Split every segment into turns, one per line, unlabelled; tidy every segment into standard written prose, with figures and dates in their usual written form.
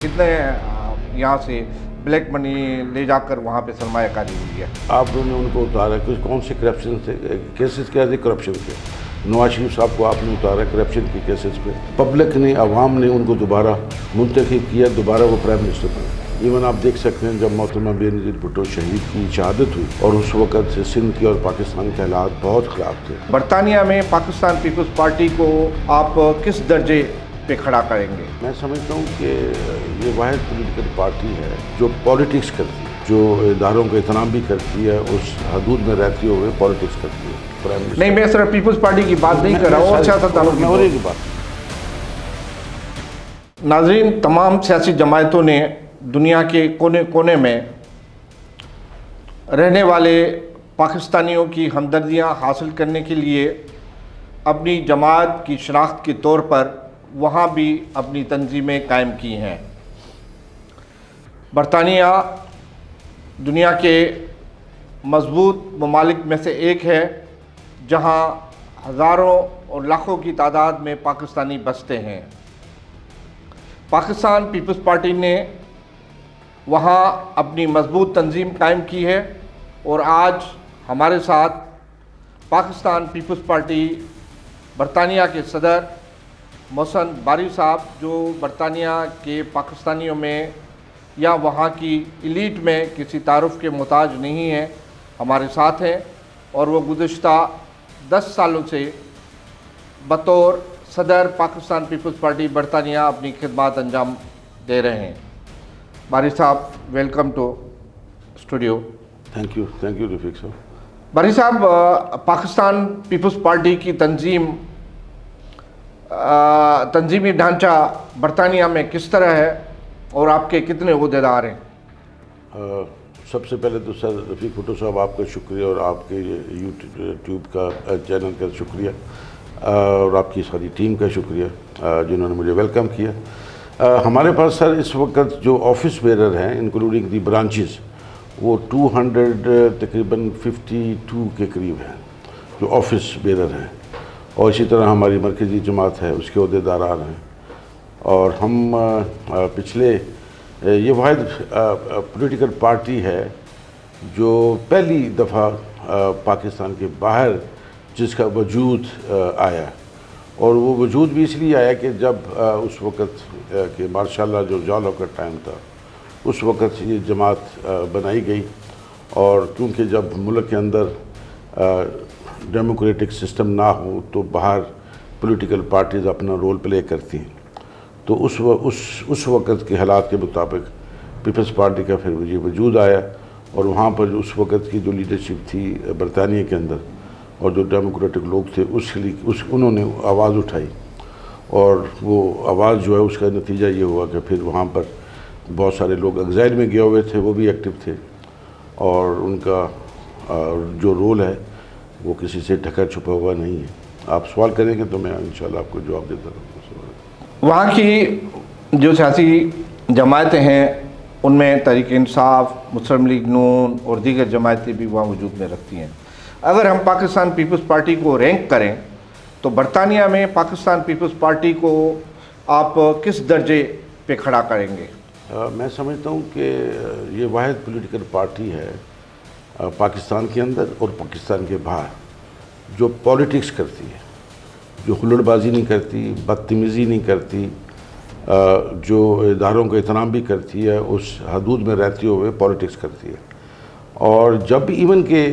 कितने यहाँ से ब्लैक मनी ले जाकर वहाँ पे सरमायाकारी हुई है।
आप लोगों ने उनको उतारा कि कौन से करप्शन से केसेस क्या थे करप्शन के। नवाज शरीफ साहब को आपने उतारा करप्शन के केसेस पे। पब्लिक ने अवाम ने उनको दोबारा मुंतखब किया, दोबारा वो प्राइम मिनिस्टर बने। इवन आप देख सकते हैं जब मोहतरमा बेनज़ीर भुट्टो शहीद की शहादत हुई और उस वक़्त से सिंध के और पाकिस्तान के हालात बहुत ख़राब थे।
बरतानिया में पाकिस्तान पीपल्स पार्टी को आप किस दर्जे पे खड़ा करेंगे?
मैं समझता हूँ कि ये वाहिद पॉलिटिकल पार्टी है जो पॉलिटिक्स करती है, जो इदारों का एहतराम भी करती है, उस हदूद में रहते हुए पॉलिटिक्स करती है।
नहीं, मैं सिर्फ पीपल्स पार्टी की बात नहीं कर रहा हूँ, सियासतदानों
की बात।
नाज़रीन, तमाम सियासी जमायतों ने दुनिया के कोने कोने में रहने वाले पाकिस्तानियों की हमदर्दियाँ हासिल करने के लिए अपनी जमात की शनाख्त के तौर पर वहाँ भी अपनी तंजीमें कायम की हैं। बरतानिया दुनिया के मजबूत ममालिक में से एक है जहाँ हज़ारों और लाखों की तादाद में पाकिस्तानी बसते हैं। पाकिस्तान पीपल्स पार्टी ने वहाँ अपनी मजबूत तंजीम कायम की है और आज हमारे साथ पाकिस्तान पीपल्स पार्टी बरतानिया के सदर मोहसन बारी साहब, जो बरतानिया के पाकिस्तानियों में या वहाँ की एलीट में किसी तारुफ के मोहताज नहीं हैं, हमारे साथ हैं और वो गुज़श्ता 10 सालों से बतौर सदर पाकिस्तान पीपल्स पार्टी बरतानिया अपनी खिदमत अंजाम दे रहे हैं। बारी साहब, welcome to studio.
Thank you Rafiq साहब।
बारी साहब, पाकिस्तान पीपल्स पार्टी की तंजीमी ढांचा बरतानिया में किस तरह है और आपके कितने ओहदेदार हैं?
सबसे पहले तो सर रफ़ीक भुट्टो साहब, आपका शुक्रिया और आपके यूट्यूब का चैनल का शुक्रिया और आपकी सारी टीम का शुक्रिया जिन्होंने मुझे वेलकम किया। हमारे पास सर इस वक्त जो ऑफिस बेरर हैं इंक्लूडिंग दी ब्रांचेस, वो 200 तकरीबन 52 के करीब हैं जो ऑफिस बेरर हैं, और इसी तरह हमारी मरकज़ी जमात है उसके ओहदेदार हैं। और हम पिछले ये वाहिद पॉलिटिकल पार्टी है जो पहली दफ़ा पाकिस्तान के बाहर जिसका वजूद आया, और वो वजूद भी इसलिए आया कि जब उस वक़्त के माशाल्लाह जो जालों का टाइम था उस वक़्त ये जमात बनाई गई। और क्योंकि जब मुल्क के अंदर डेमोक्रेटिक सिस्टम ना हो तो बाहर पॉलिटिकल पार्टीज़ अपना रोल प्ले करती हैं, तो उस वक़्त के हालात के मुताबिक पीपल्स पार्टी का फिर ये वजूद आया। और वहाँ पर उस वक़्त की जो लीडरशिप थी बरतानिया के अंदर और जो डेमोक्रेटिक लोग थे उन्होंने आवाज़ उठाई, और वो आवाज़ जो है उसका नतीजा ये हुआ कि फिर वहाँ पर बहुत सारे लोग एग्ज़ाइल में गए हुए थे, वो भी एक्टिव थे, और उनका जो रोल है वो किसी से ढका छुपा हुआ नहीं है। आप सवाल करेंगे तो मैं इंशाल्लाह आपको जवाब देता रहूँगा।
वहाँ की जो सियासी जमायतें हैं उनमें तहरीक इंसाफ, मुस्लिम लीग नून और दीगर जमायतें भी वहाँ वजूद में रखती हैं। अगर हम पाकिस्तान पीपल्स पार्टी को रैंक करें तो बरतानिया में पाकिस्तान पीपल्स पार्टी को आप किस दर्जे पे खड़ा करेंगे?
मैं समझता हूँ कि ये वाहिद पॉलिटिकल पार्टी है पाकिस्तान के अंदर और पाकिस्तान के बाहर जो पॉलिटिक्स करती है, जो हुल्लड़बाजी नहीं करती, बदतमीज़ी नहीं करती, जो इदारों का एहतराम भी करती है, उस हदूद में रहते हुए पॉलिटिक्स करती है। और जब भी इवन के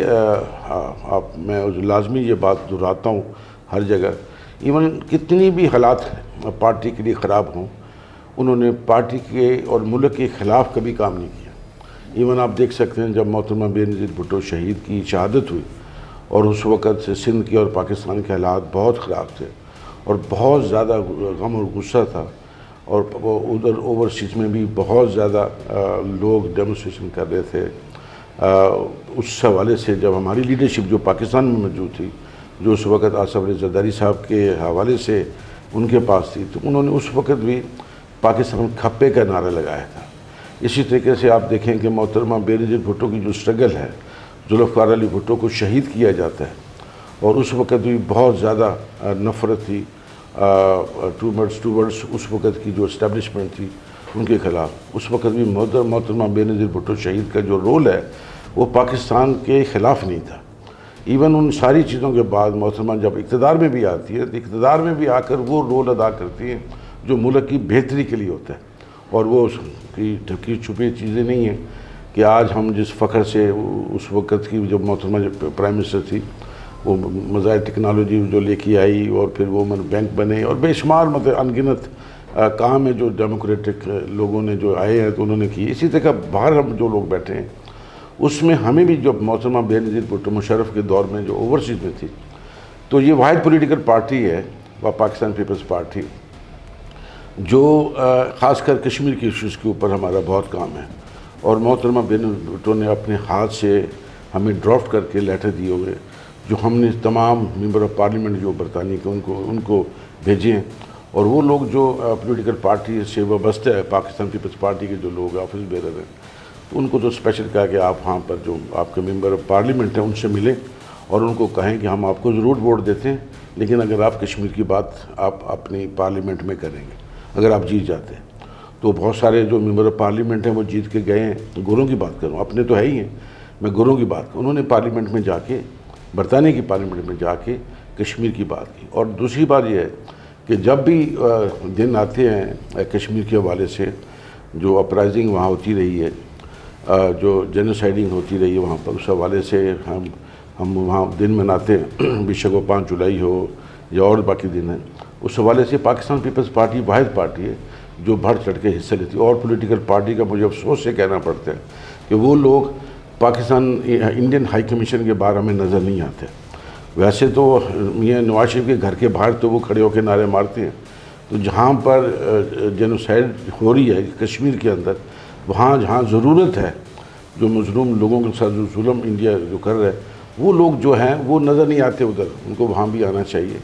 मैं लाजमी ये बात दोहराता हूँ हर जगह, इवन कितनी भी हालात पार्टी के लिए ख़राब हों, उन्होंने पार्टी के और मुल्क के ख़िलाफ़ कभी काम नहीं किया। इवन आप देख सकते हैं जब मोहतरमा बेनज़ीर भुट्टो शहीद की शहादत हुई और उस वक़्त से सिंध के और पाकिस्तान के हालात बहुत ख़राब थे और बहुत ज़्यादा गम और गुस्सा था, और उधर ओवरसीज़ में भी बहुत ज़्यादा लोग डेमोन्स्ट्रेशन कर रहे थे। उस हवाले से जब हमारी लीडरशिप जो पाकिस्तान में मौजूद थी, जो उस वक़्त आसिफ अली ज़रदारी साहब के हवाले से उनके पास थी, तो उन्होंने उस वक़्त भी पाकिस्तान खप्पे का नारा लगाया था। इसी तरीके से आप देखें कि मोहतरमा बेनज़ीर भुट्टो की जो स्ट्रगल है, जुल्फ़िकार अली भुट्टो को शहीद किया जाता है, और उस वक़्त भी बहुत ज़्यादा नफ़रत थी टूवर्ड्स उस वक़्त की जो इस्टेब्लिशमेंट थी, ان کے خلاف اس وقت بھی محترمہ بینظیر بھٹو شہید کا جو رول ہے وہ پاکستان کے خلاف نہیں تھا. ایون ان ساری چیزوں کے بعد محترمہ جب اقتدار میں بھی آتی ہے تو اقتدار میں بھی آ کر وہ رول ادا کرتی ہیں جو ملک کی بہتری کے لیے ہوتا ہے. اور وہ اس کی ڈھکی چھپی چیزیں نہیں ہیں کہ آج ہم جس فخر سے اس وقت کی جو محترمہ پرائم منسٹر تھی وہ مزائد ٹیکنالوجی جو لے کے آئی اور پھر وہ بینک بنے اور بے شمار انگنت کام ہے جو ڈیموکریٹک لوگوں نے جو آئے ہیں تو انہوں نے کی. اسی طرح باہر ہم جو لوگ بیٹھے ہیں اس میں ہمیں بھی جو محترمہ بینظیر بھٹو مشرف کے دور میں جو اوورسیز میں تھی تو یہ واحد پولیٹیکل پارٹی ہے وہ پاکستان پیپلز پارٹی جو خاص کر کشمیر کے ایشوز کے اوپر ہمارا بہت کام ہے. اور محترمہ بینظیر بھٹو نے اپنے ہاتھ سے ہمیں ڈرافٹ کر کے لیٹر دیے ہوئے جو ہم نے تمام ممبر آف پارلیمنٹ جو برطانیہ کے ان کو بھیجے ہیں. اور وہ لوگ جو پولیٹیکل پارٹی سے وابستہ ہے پاکستان پیپلز پارٹی کے جو لوگ آفس بیرر ہیں ان کو تو اسپیشل کہا کہ آپ وہاں پر جو آپ کے ممبر آف پارلیمنٹ ہیں ان سے ملیں اور ان کو کہیں کہ ہم آپ کو ضرور ووٹ دیتے ہیں لیکن اگر آپ کشمیر کی بات آپ اپنی پارلیمنٹ میں کریں گے اگر آپ جیت جاتے ہیں. تو بہت سارے جو ممبر آف پارلیمنٹ ہیں وہ جیت کے گئے ہیں. گوروں کی بات کروں اپنے تو ہے ہی ہیں میں گوروں کی بات کروں انہوں نے پارلیمنٹ میں جا کے برطانیہ کی پارلیمنٹ میں جا کے کشمیر کی بات کی. اور دوسری بات یہ ہے کہ جب بھی دن آتے ہیں کشمیر کے حوالے سے جو اپرائزنگ وہاں ہوتی رہی ہے جو جینوسائڈنگ ہوتی رہی ہے وہاں پر اس حوالے سے ہم وہاں دن مناتے ہیں بے شک وہ 5 جولائی ہو یا اور باقی دن ہیں. اس حوالے سے پاکستان پیپلز پارٹی واحد پارٹی ہے جو بڑھ چڑھ کے حصہ لیتی ہے. اور پولیٹیکل پارٹی کا مجھے افسوس سے کہنا پڑتا ہے کہ وہ لوگ پاکستان انڈین ہائی کمیشن کے باہر ہمیں نظر نہیں آتے. ویسے تو یہ نواز شریف کے گھر کے باہر تو وہ کھڑے ہو کے نعرے مارتے ہیں تو جہاں پر جینوسائیڈ ہو رہی ہے کشمیر کے اندر وہاں جہاں ضرورت ہے جو مظلوم لوگوں کے ساتھ جو ظلم انڈیا جو کر رہا ہے وہ لوگ جو ہیں وہ نظر نہیں آتے ادھر. ان کو وہاں بھی آنا چاہیے.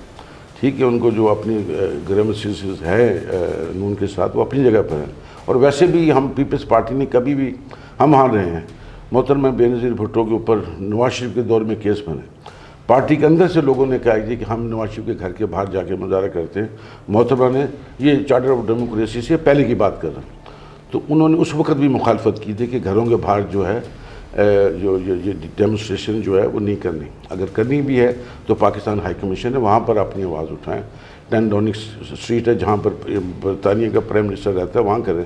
ٹھیک ہے ان کو جو اپنی گریمسز ہے نون کے ساتھ وہ اپنی جگہ پر ہیں. اور ویسے بھی ہم پیپلز پارٹی نے کبھی بھی ہم ہار رہے ہیں. محترمہ بینظیر بھٹو کے اوپر نواز شریف کے دور میں کیس بنے پارٹی کے اندر سے لوگوں نے کہا کہ ہم نواز شریف کے گھر کے باہر جا کے مظاہرہ کرتے ہیں. محترمہ نے یہ چارٹر آف ڈیموکریسی سے پہلے کی بات کر رہا ہوں تو انہوں نے اس وقت بھی مخالفت کی تھی کہ گھروں کے باہر جو ہے جو یہ ڈیمونسٹریشن جو ہے وہ نہیں کرنی. اگر کرنی بھی ہے تو پاکستان ہائی کمیشن ہے وہاں پر اپنی آواز اٹھائیں. 10 ڈاؤننگ اسٹریٹ ہے جہاں پر برطانیہ کا پرائم منسٹر رہتا ہے وہاں کریں.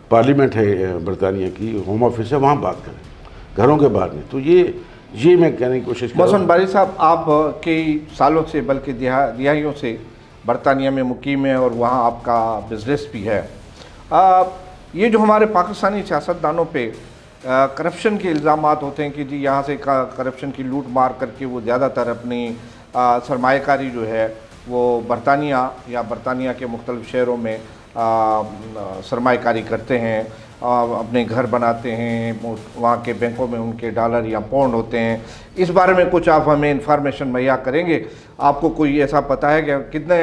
پارلیمنٹ ہے برطانیہ کی ہوم آفس ہے وہاں بات کریں گھروں کے باہر نہیں. تو یہ میں کہنے کی کوشش کر رہا ہوں.
محسن باری صاحب آپ کئی سالوں سے بلکہ دہائیوں سے برطانیہ میں مقیم ہیں اور وہاں آپ کا بزنس بھی ہے. یہ جو ہمارے پاکستانی سیاستدانوں پہ کرپشن کے الزامات ہوتے ہیں کہ جی یہاں سے کرپشن کی لوٹ مار کر کے وہ زیادہ تر اپنی سرمایہ کاری جو ہے وہ برطانیہ یا برطانیہ کے مختلف شہروں میں سرمایہ کاری کرتے ہیں اپنے گھر بناتے ہیں وہاں کے بینکوں میں ان کے ڈالر یا پاؤنڈ ہوتے ہیں. اس بارے میں کچھ آپ ہمیں انفارمیشن مہیا کریں گے؟ آپ کو کوئی ایسا پتہ ہے کہ کتنے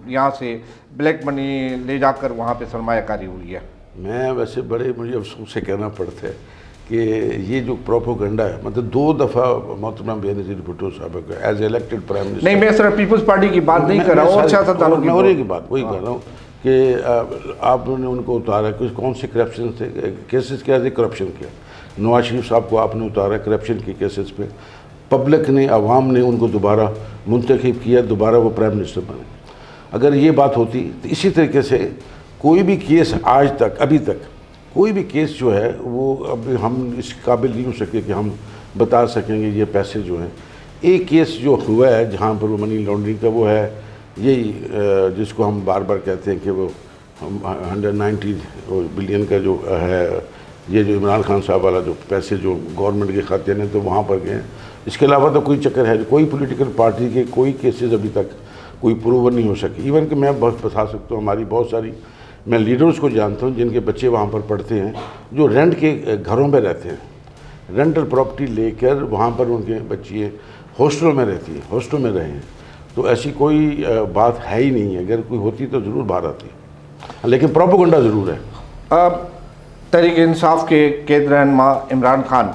یہاں سے بلیک منی لے جا کر وہاں پہ سرمایہ کاری ہوئی ہے؟
میں ویسے بڑے مجھے افسوس سے کہنا پڑتا ہے کہ یہ جو پروپوگنڈا ہے مطلب 2 دفعہ محترمہ بینظیر بھٹو صاحب کو ایز الیکٹڈ پرائم منسٹر
نہیں میں صرف پیپلز پارٹی کی بات نہیں کر رہا ہوں اور سیاستدانوں کی
میں اور ایک بات وہی کر رہا ہوں کہ آپ نے ان کو اتارا کون سے کرپشن سے کیسز کیا تھے کرپشن کیا. نواز شریف صاحب کو آپ نے اتارا کرپشن کے کیسز پہ. پبلک نے عوام نے ان کو دوبارہ منتخب کیا دوبارہ وہ پرائم منسٹر بنے. اگر یہ بات ہوتی تو اسی طریقے سے کوئی بھی کیس آج تک ابھی تک کوئی بھی کیس جو ہے وہ اب ہم اس قابل نہیں ہو سکے کہ ہم بتا سکیں گے یہ پیسے جو ہیں. ایک کیس جو ہوا ہے جہاں پر وہ منی لانڈرنگ کا وہ ہے یہی جس کو ہم بار بار کہتے ہیں کہ وہ 190 بلین کا جو ہے یہ جو عمران خان صاحب والا جو پیسے جو گورنمنٹ کے کھاتے ہیں تو وہاں پر گئے. اس کے علاوہ تو کوئی چکر ہے کوئی پولیٹیکل پارٹی کے کوئی کیسز ابھی تک کوئی پروور نہیں ہو سکے. ایون کہ میں بہت بتا سکتا ہوں ہماری بہت ساری میں لیڈرز کو جانتا ہوں جن کے بچے وہاں پر پڑھتے ہیں جو رینٹ کے گھروں میں رہتے ہیں رینٹل پراپرٹی لے کر وہاں پر ان کے بچے ہاسٹلوں میں رہتی ہیں ہاسٹلوں میں رہے ہیں. تو ایسی کوئی بات ہے ہی نہیں ہے. اگر کوئی ہوتی تو ضرور باہر آتی لیکن پروپیگنڈا ضرور ہے.
تحریک انصاف کے قید رہنما عمران خان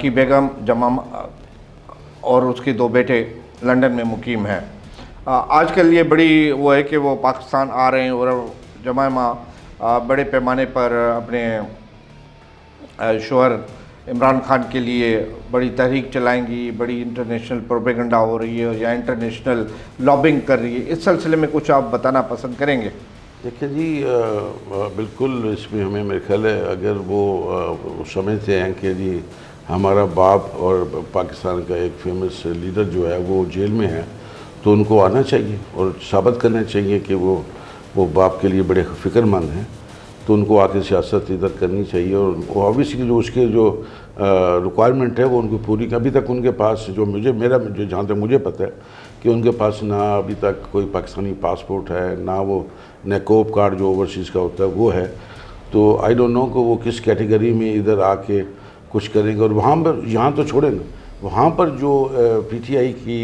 کی بیگم جمامہ اور اس کے 2 بیٹے لندن میں مقیم ہیں. آج کل یہ بڑی وہ ہے کہ وہ پاکستان آ رہے ہیں اور جمامہ बड़े पैमाने पर अपने शोहर इमरान खान के लिए बड़ी तहरीक चलाएंगी, बड़ी इंटरनेशनल प्रोपेगेंडा हो रही है या इंटरनेशनल लॉबिंग कर रही है, इस सिलसिले में कुछ आप बताना पसंद करेंगे?
देखिए जी, बिल्कुल इसमें हमें मेरे ख्याल है अगर वो समझते हैं कि जी हमारा बाप और पाकिस्तान का एक फेमस लीडर जो है वो जेल में है, तो उनको आना चाहिए और साबित करना चाहिए कि वो बाप के लिए बड़े फ़िक्रमंद हैं, तो उनको आके सियासत इधर करनी चाहिए। और ऑब्वियसली जो उसके जो रिक्वायरमेंट है वो उनको पूरी, अभी तक उनके पास जो जहाँ तक मुझे पता है कि उनके पास ना अभी तक कोई पाकिस्तानी पासपोर्ट है, ना वो नेकोप कार्ड जो ओवरसीज़ का होता है वो है। तो आई डोंट नो कि वो किस कैटेगरी में इधर आके कुछ करेंगे। और वहाँ पर, यहाँ तो छोड़ेंगे, वहाँ पर जो पीटीआई की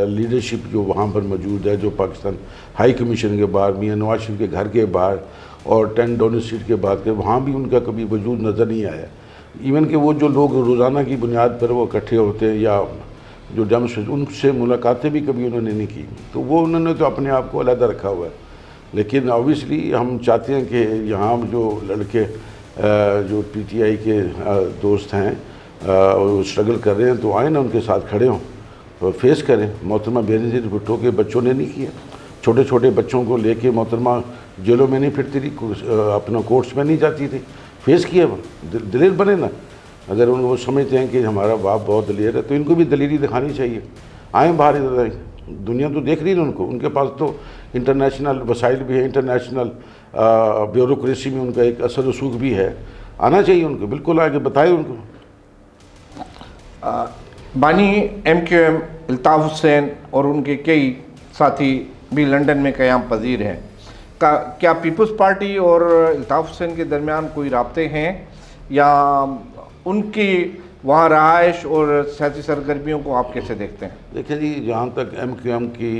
लीडरशिप जो वहाँ पर मौजूद है, जो पाकिस्तान हाई कमीशन के बाहर, मियां नवाज शरीफ के घर के बाहर और 10 डाउनिंग स्ट्रीट के बाद के, वहाँ भी उनका कभी वजूद नज़र नहीं आया। इवन कि वो जो लोग रोज़ाना की बुनियाद पर वो इकट्ठे होते हैं या जो डेमोस्ट्रेट, उनसे मुलाकातें भी कभी उन्होंने नहीं की, तो वो उन्होंने तो अपने आप को अलग रखा हुआ है। लेकिन ऑब्वियसली हम चाहते हैं कि यहाँ जो लड़के जो पीटीआई के दोस्त हैं वो स्ट्रगल कर रहे हैं, तो आए ना उनके साथ खड़े हों और फेस करें। मोहतरमा बेनज़ीर भुट्टो के बच्चों ने नहीं किया, छोटे छोटे बच्चों को लेके मोहतरमा जेलों में नहीं फिरती थी, अपना कोर्ट्स में नहीं जाती थी, फेस किया। वो दलेर बने ना, अगर वो समझते हैं कि हमारा बाप बहुत दलेर है तो इनको भी दलेरी दिखानी चाहिए। आएँ बाहर, इधर आएँ, दुनिया तो देख रही है उनको, उनके पास तो इंटरनेशनल वसाइल भी है, इंटरनेशनल ब्यूरोक्रेसी में उनका एक असर रसूख भी है, आना चाहिए उनको, बिल्कुल आगे बताएं उनको।
बानी MQM अल्ताफ़ हुसैन और उनके कई साथी भी लंदन में क़याम पजीर हैं, क्या पीपल्स पार्टी और अल्ताफ़ हुसैन के दरमियान कोई राब्ते हैं या उनकी वहाँ रहाइश और सियासी सरगर्मियों को आप कैसे देखते हैं?
देखिए जी, जहाँ तक MQM की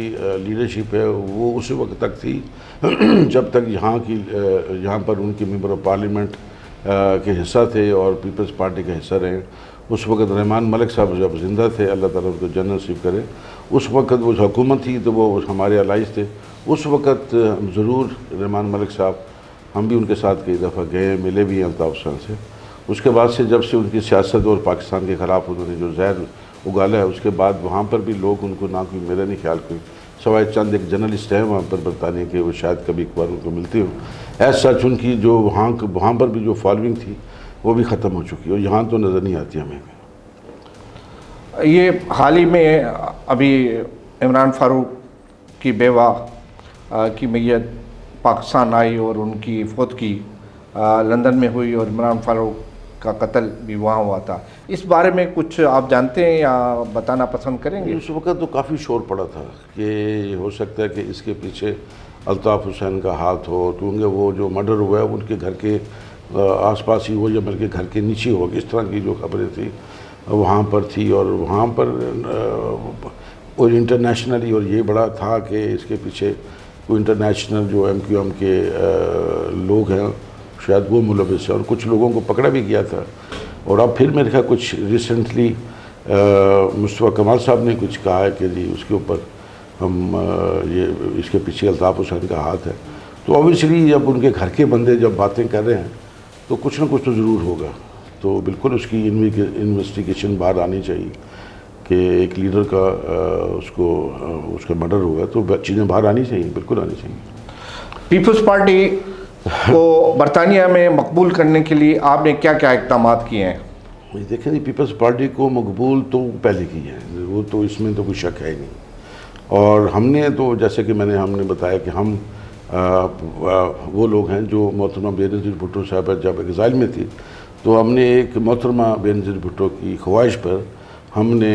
लीडरशिप है वो उस वक्त तक थी जब तक यहाँ पर उनके मेंबर ऑफ पार्लियामेंट के हिस्सा थे और पीपल्स पार्टी का हिस्सा रहे। उस वक्त रहमान मलिक साहब जब ज़िंदा थे, अल्लाह ताला उनको जन्नत नसीब करे, उस वक्त वो हुकूमत थी तो वो हमारे अलाइज थे। उस वक्त ज़रूर रहमान मलिक साहब, हम भी उनके साथ कई दफ़ा गए, मिले भी हैं अल्ताफ़ हुसैन से। उसके बाद से जब से उनकी सियासत और पाकिस्तान के ख़िलाफ़ उन्होंने जो जहर उगाला है, उसके बाद वहाँ पर भी लोग उनको ना कोई मेरा नहीं ख्याल कोई, सवाए चंद एक जर्नलिस्ट हैं वहाँ पर बरतानिया के, वो शायद कभी एक बार उनको मिलती हो। एज सच उनकी जो वहाँ पर भी जो फॉलोइंग थी वो भी ख़त्म हो चुकी है और यहाँ तो नज़र नहीं आती हमें।
ये हाल ही में अभी इमरान फ़ारूक की बेवा की मैयत पाकिस्तान आई और उनकी फौतगी लंदन में हुई और इमरान फ़ारूक का कत्ल भी वहाँ हुआ था, इस बारे में कुछ आप जानते हैं या बताना पसंद करेंगे?
उस वक्त तो काफ़ी शोर पड़ा था कि हो सकता है कि इसके पीछे अल्ताफ़ हुसैन का हाथ हो, क्योंकि वो जो मर्डर हुआ है उनके घर के आसपास ही हो या बल्कि घर के नीचे हो, इस तरह की जो खबरें थी वहाँ पर थी। और वहाँ पर और इंटरनेशनली और ये बड़ा था कि इसके पीछे कोई इंटरनेशनल जो MQM के लोग हैं शायद वो मुलविस है और कुछ लोगों को पकड़ा भी गया था। और अब फिर मेरे ख्याल कुछ रिसेंटली मुस्तफ़ा कमाल साहब ने कुछ कहा है कि जी उसके ऊपर हम ये इसके पीछे अल्ताफ़ हुसैन का हाथ है। तो ऑब्वियसली जब उनके घर के बंदे जब बातें कर रहे हैं तो कुछ ना कुछ तो ज़रूर होगा, तो बिल्कुल उसकी इन्वेस्टिगेशन बाहर आनी चाहिए कि एक लीडर का उसका मर्डर हुआ तो चीज़ें बाहर आनी चाहिए, बिल्कुल आनी चाहिए।
पीपल्स पार्टी को बरतानिया में मकबूल करने के लिए आपने क्या क्या इक़दाम किए हैं?
देखें जी, पीपल्स पार्टी को मकबूल तो पहले की है, वो तो इसमें तो कोई शक है ही नहीं। और हमने तो जैसे कि हमने बताया कि हम वो लोग हैं जो मोहतरमा बेनज़ीर भुट्टो साहब जब एग्ज़ाइल में थी तो हमने एक मोहतरमा बेनज़ीर भुट्टो की ख्वाहिश पर हमने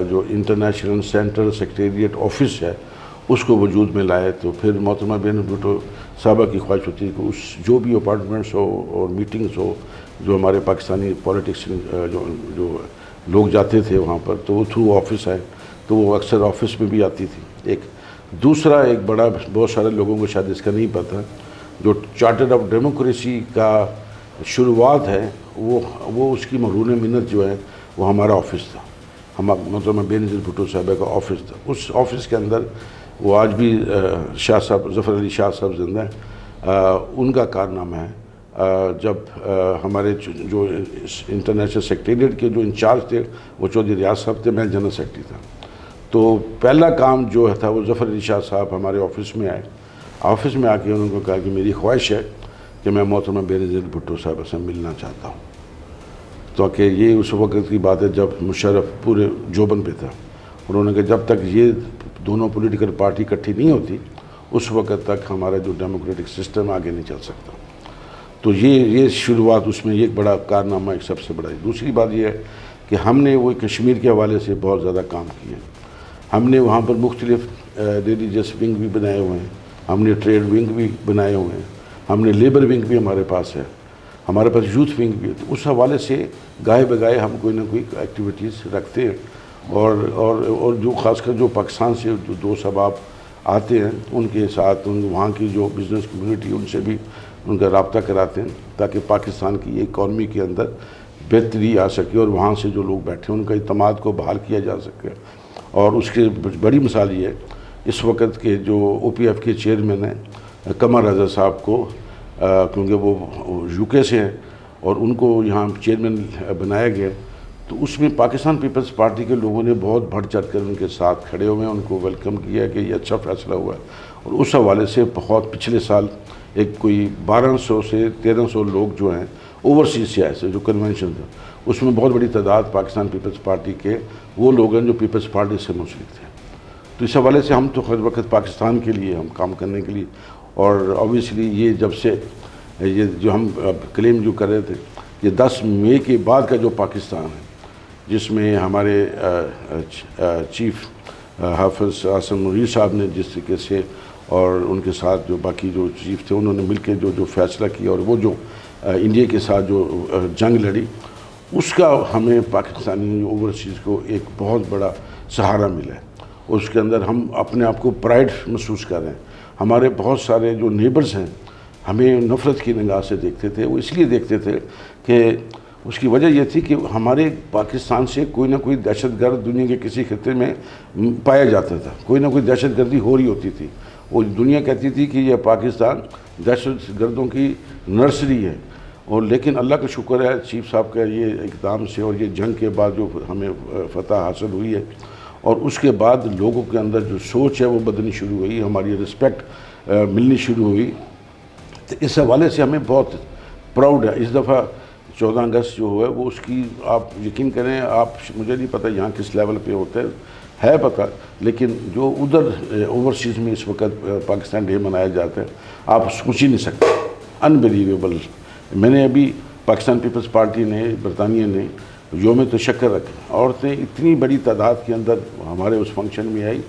जो इंटरनेशनल सेंट्रल सेक्रेटेरिएट ऑफिस है उसको वजूद में लाए। तो फिर मोहतरमा बेनज़ीर भुट्टो साहबा की ख्वाहिश होती है कि उस जो भी अपार्टमेंट्स हो और मीटिंग्स हो जो हमारे पाकिस्तानी पॉलिटिक्स जो लोग जाते थे वहाँ पर, तो वो थ्रू ऑफिस आए, तो वो अक्सर ऑफिस में भी आती थी। एक दूसरा एक बड़ा, बहुत सारे लोगों को शायद इसका नहीं पता, जो चार्टर ऑफ डेमोक्रेसी का शुरुआत है वो उसकी मरून मिन्नत जो है वो हमारा ऑफिस था, मतलब बेनज़ीर भुट्टो साहब का ऑफिस था। उस ऑफिस के अंदर वो आज भी शाह साहब, ज़फ़र अली शाह साहब ज़िंदा हैं, ان کا کارنامہ ہے. جب ہمارے جو انٹرنیشنل سیکریٹریٹ کے جو انچارج تھے وہ چودھری ریاض صاحب تھے, میں جنرل سیکرٹری تھا. تو پہلا کام جو تھا وہ ظفر علی شاہ صاحب ہمارے آفس میں آئے. آفس میں آ کے انہوں نے کہا کہ میری خواہش ہے کہ میں محترمہ بینظیر بھٹو صاحب سے ملنا چاہتا ہوں. تو کہ یہ اس وقت کی بات ہے جب مشرف پورے جوبن پہ تھا. انہوں نے کہا جب تک یہ دونوں پولیٹیکل پارٹی اکٹھی نہیں ہوتی اس وقت تک ہمارا جو ڈیموکریٹک سسٹم آگے نہیں چل سکتا. تو یہ شروعات اس میں ایک بڑا کارنامہ ایک سب سے بڑا ہے. دوسری بات یہ ہے کہ ہم نے وہ کشمیر کے حوالے سے بہت زیادہ کام کیے. ہم نے وہاں پر مختلف ریلیجس ونگ بھی بنائے ہوئے ہیں, ہم نے ٹریڈ ونگ بھی بنائے ہوئے ہیں, ہم نے لیبر ونگ بھی ہمارے پاس ہے, ہمارے پاس یوتھ ونگ بھی ہے. تو اس حوالے سے گاہے بگائے ہم کوئی نہ کوئی ایکٹیویٹیز رکھتے ہیں. اور جو خاص کر جو پاکستان سے جو دوست احباب آتے ہیں ان کے ساتھ وہاں کی جو بزنس کمیونٹی ان سے بھی ان کا رابطہ کراتے ہیں تاکہ پاکستان کی اکانومی کے اندر بہتری آ سکے اور وہاں سے جو لوگ بیٹھے ہیں ان کا اعتماد کو بحال کیا جا سکے. اور اس کی بڑی مثال یہ ہے اس وقت کے جو او پی ایف کے چیئرمین ہیں قمر رضا صاحب کو, کیونکہ وہ یو کے سے ہیں اور ان کو یہاں چیئرمین بنایا گیا, تو اس میں پاکستان پیپلز پارٹی کے لوگوں نے بہت بڑھ چڑھ کر ان کے ساتھ کھڑے ہوئے ہیں, ان کو ویلکم کیا کہ یہ اچھا فیصلہ ہوا ہے. اور اس حوالے سے بہت پچھلے سال ایک کوئی 1200 سے 1300 لوگ جو ہیں اوورسیز سے آئے تھے جو کنونشن تھا, اس میں بہت بڑی تعداد پاکستان پیپلز پارٹی کے وہ لوگ ہیں جو پیپلز پارٹی سے منسلک تھے. تو اس حوالے سے ہم تو ہر وقت پاکستان کے لیے ہم کام کرنے کے لیے, اور آبویسلی یہ جب سے یہ جو ہم کلیم جو کر رہے تھے یہ 10 مئی کے بعد کا جو پاکستان ہے جس میں ہمارے چیف حافظ عاصم منیر صاحب نے جس طریقے سے اور ان کے ساتھ جو باقی جو چیف تھے انہوں نے مل کے جو فیصلہ کیا اور وہ جو انڈیا کے ساتھ جو جنگ لڑی اس کا ہمیں پاکستانی اوورسیز کو ایک بہت بڑا سہارا ملا ہے. اس کے اندر ہم اپنے آپ کو پرائڈ محسوس کر رہے ہیں. ہمارے بہت سارے جو نیبرز ہیں ہمیں نفرت کی نگاہ سے دیکھتے تھے, وہ اس لیے دیکھتے تھے کہ اس کی وجہ یہ تھی کہ ہمارے پاکستان سے کوئی نہ کوئی دہشت گرد دنیا کے کسی خطے میں پایا جاتا تھا, کوئی نہ کوئی دہشت گردی ہو رہی ہوتی تھی. وہ دنیا کہتی تھی کہ یہ پاکستان دہشت گردوں کی نرسری ہے. اور لیکن اللہ کا شکر ہے چیف صاحب کا یہ اقدام سے اور یہ جنگ کے بعد جو ہمیں فتح حاصل ہوئی ہے اور اس کے بعد لوگوں کے اندر جو سوچ ہے وہ بدلنی شروع ہوئی, ہماری رسپیکٹ ملنی شروع ہوئی. تو اس حوالے سے ہمیں بہت پراؤڈ ہے. اس دفعہ 14 اگست جو ہوا ہے وہ اس کی آپ یقین کریں, آپ مجھے نہیں پتہ یہاں کس لیول پہ ہوتا ہے پتہ, لیکن جو ادھر اوورسیز میں اس وقت پاکستان ڈے منایا جاتا ہے آپ سوچ ہی نہیں سکتے, انبلیویبل. میں نے ابھی پاکستان پیپلز پارٹی نے برطانیہ نے یوم تشکر رکھا, عورتیں اتنی بڑی تعداد کے اندر ہمارے اس فنکشن میں آئی.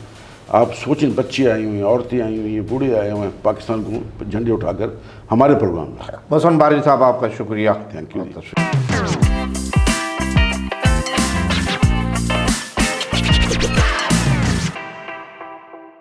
آپ سوچیں بچے آئے ہوئے ہیں, عورتیں آئی ہوئی ہیں, بوڑھے آئے ہوئے ہیں پاکستان کو جھنڈے اٹھا کر ہمارے پروگرام میں.
محسن باری صاحب آپ کا شکریہ.
Thank you.